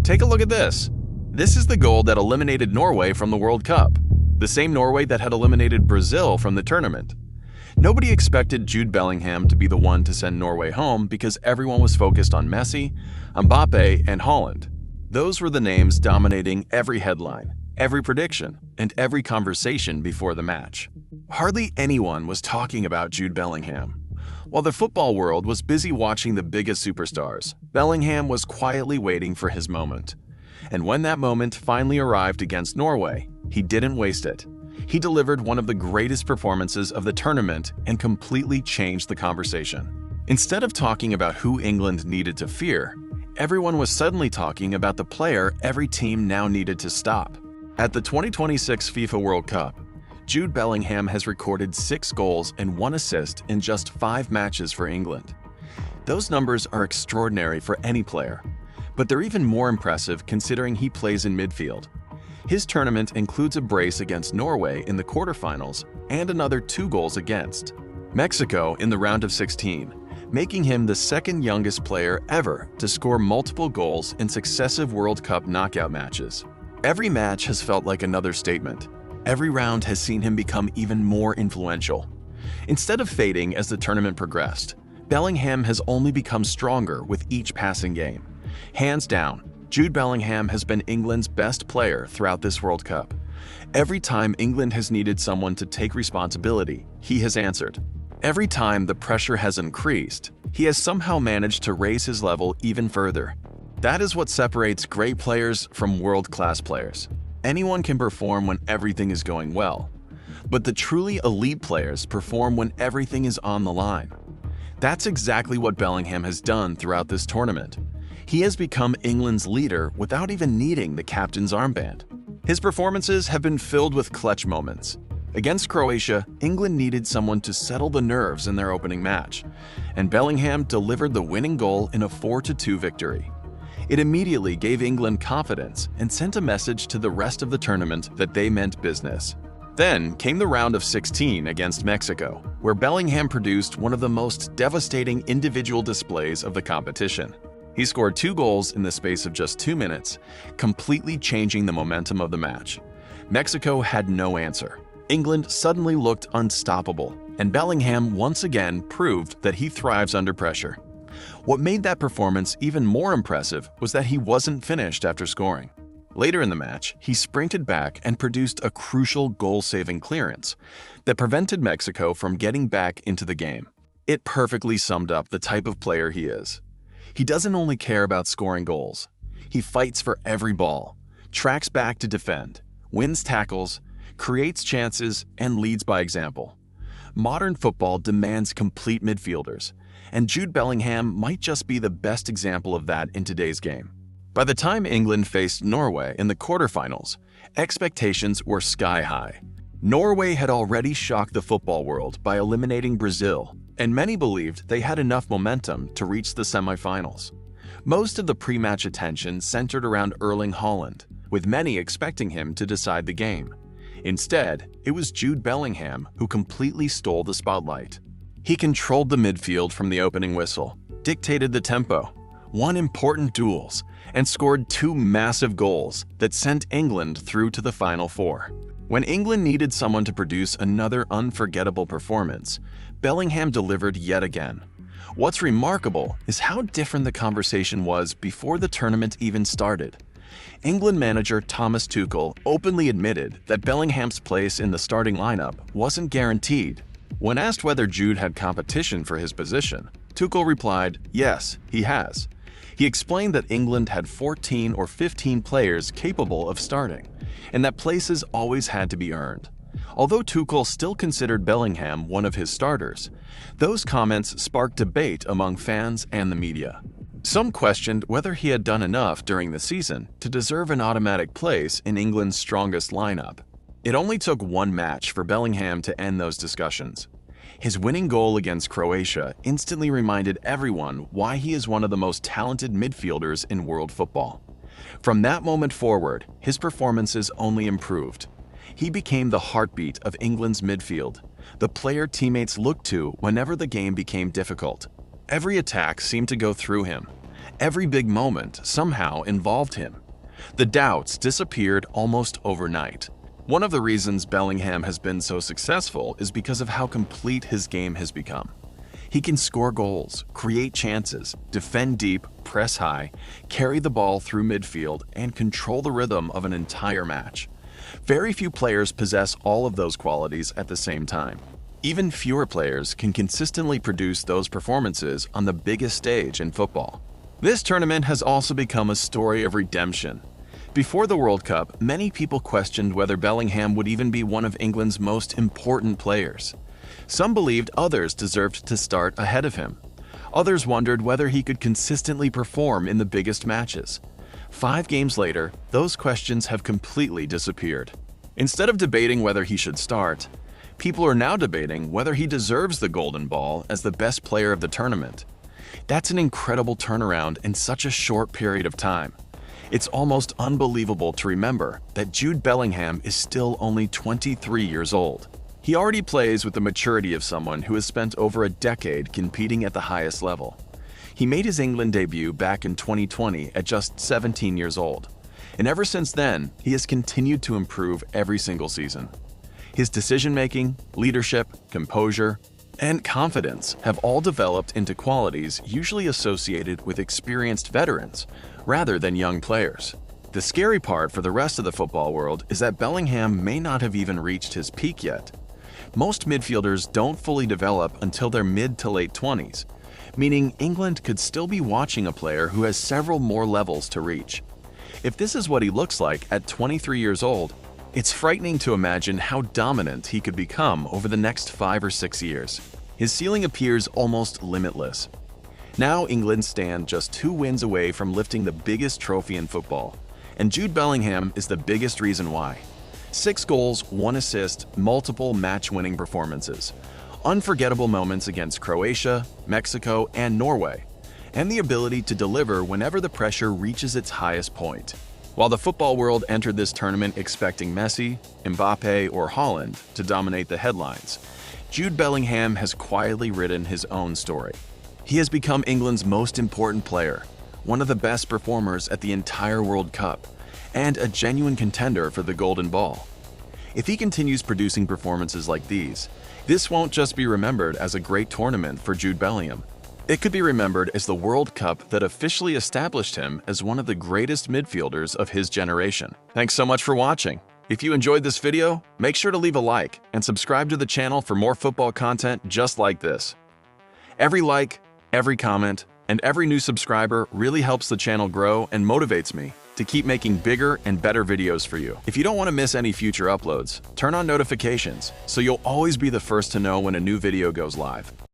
Take a look at this. This is the goal that eliminated Norway from the World Cup, the same Norway that had eliminated Brazil from the tournament. Nobody expected Jude Bellingham to be the one to send Norway home because everyone was focused on Messi, Mbappe, and Haaland. Those were the names dominating every headline, every prediction, and every conversation before the match. Hardly anyone was talking about Jude Bellingham. While the football world was busy watching the biggest superstars, Bellingham was quietly waiting for his moment. And when that moment finally arrived against Norway, he didn't waste it. He delivered one of the greatest performances of the tournament and completely changed the conversation. Instead of talking about who England needed to fear, everyone was suddenly talking about the player every team now needed to stop. At the 2026 FIFA World Cup, Jude Bellingham has recorded 6 goals and 1 assist in just 5 matches for England. Those numbers are extraordinary for any player, but they're even more impressive considering he plays in midfield. His tournament includes a brace against Norway in the quarterfinals and another 2 goals against Mexico in the round of 16, making him the second youngest player ever to score multiple goals in successive World Cup knockout matches. Every match has felt like another statement. Every round has seen him become even more influential. Instead of fading as the tournament progressed, Bellingham has only become stronger with each passing game. Hands down, Jude Bellingham has been England's best player throughout this World Cup. Every time England has needed someone to take responsibility, he has answered. Every time the pressure has increased, he has somehow managed to raise his level even further. That is what separates great players from world-class players. Anyone can perform when everything is going well, but the truly elite players perform when everything is on the line. That's exactly what Bellingham has done throughout this tournament. He has become England's leader without even needing the captain's armband. His performances have been filled with clutch moments. Against Croatia, England needed someone to settle the nerves in their opening match, and Bellingham delivered the winning goal in a 4-2 victory. It immediately gave England confidence and sent a message to the rest of the tournament that they meant business. Then came the round of 16 against Mexico, where Bellingham produced one of the most devastating individual displays of the competition. He scored 2 goals in the space of just 2 minutes, completely changing the momentum of the match. Mexico had no answer. England suddenly looked unstoppable, and Bellingham once again proved that he thrives under pressure. What made that performance even more impressive was that he wasn't finished after scoring. Later in the match, he sprinted back and produced a crucial goal-saving clearance that prevented Mexico from getting back into the game. It perfectly summed up the type of player he is. He doesn't only care about scoring goals. He fights for every ball, tracks back to defend, wins tackles, creates chances, and leads by example. Modern football demands complete midfielders, and Jude Bellingham might just be the best example of that in today's game. By the time England faced Norway in the quarterfinals, expectations were sky high. Norway had already shocked the football world by eliminating Brazil, and many believed they had enough momentum to reach the semifinals. Most of the pre-match attention centered around Erling Haaland, with many expecting him to decide the game. Instead, it was Jude Bellingham who completely stole the spotlight. He controlled the midfield from the opening whistle, dictated the tempo, won important duels, and scored 2 massive goals that sent England through to the Final Four. When England needed someone to produce another unforgettable performance, Bellingham delivered yet again. What's remarkable is how different the conversation was before the tournament even started. England manager Thomas Tuchel openly admitted that Bellingham's place in the starting lineup wasn't guaranteed. When asked whether Jude had competition for his position, Tuchel replied, yes, he has. He explained that England had 14 or 15 players capable of starting, and that places always had to be earned. Although Tuchel still considered Bellingham one of his starters, those comments sparked debate among fans and the media. Some questioned whether he had done enough during the season to deserve an automatic place in England's strongest lineup. It only took 1 match for Bellingham to end those discussions. His winning goal against Croatia instantly reminded everyone why he is one of the most talented midfielders in world football. From that moment forward, his performances only improved. He became the heartbeat of England's midfield, the player teammates looked to whenever the game became difficult. Every attack seemed to go through him. Every big moment somehow involved him. The doubts disappeared almost overnight. One of the reasons Bellingham has been so successful is because of how complete his game has become. He can score goals, create chances, defend deep, press high, carry the ball through midfield, and control the rhythm of an entire match. Very few players possess all of those qualities at the same time. Even fewer players can consistently produce those performances on the biggest stage in football. This tournament has also become a story of redemption. Before the World Cup, many people questioned whether Bellingham would even be one of England's most important players. Some believed others deserved to start ahead of him. Others wondered whether he could consistently perform in the biggest matches. 5 games later, those questions have completely disappeared. Instead of debating whether he should start, people are now debating whether he deserves the Golden Ball as the best player of the tournament. That's an incredible turnaround in such a short period of time. It's almost unbelievable to remember that Jude Bellingham is still only 23 years old. He already plays with the maturity of someone who has spent over a decade competing at the highest level. He made his England debut back in 2020 at just 17 years old, and ever since then, he has continued to improve every single season. His decision-making, leadership, composure, and confidence have all developed into qualities usually associated with experienced veterans rather than young players. The scary part for the rest of the football world is that Bellingham may not have even reached his peak yet. Most midfielders don't fully develop until their mid to late 20s, meaning England could still be watching a player who has several more levels to reach. If this is what he looks like at 23 years old, it's frightening to imagine how dominant he could become over the next 5 or 6 years. His ceiling appears almost limitless. Now England stand just 2 wins away from lifting the biggest trophy in football, and Jude Bellingham is the biggest reason why. 6 goals, 1 assist, multiple match-winning performances, unforgettable moments against Croatia, Mexico, and Norway, and the ability to deliver whenever the pressure reaches its highest point. While the football world entered this tournament expecting Messi, Mbappe, or Haaland to dominate the headlines, Jude Bellingham has quietly written his own story. He has become England's most important player, one of the best performers at the entire World Cup, and a genuine contender for the Golden Ball. If he continues producing performances like these, this won't just be remembered as a great tournament for Jude Bellingham. It could be remembered as the World Cup that officially established him as one of the greatest midfielders of his generation. Thanks so much for watching. If you enjoyed this video, make sure to leave a like and subscribe to the channel for more football content just like this. Every like, every comment, and every new subscriber really helps the channel grow and motivates me to keep making bigger and better videos for you. If you don't want to miss any future uploads, turn on notifications so you'll always be the first to know when a new video goes live.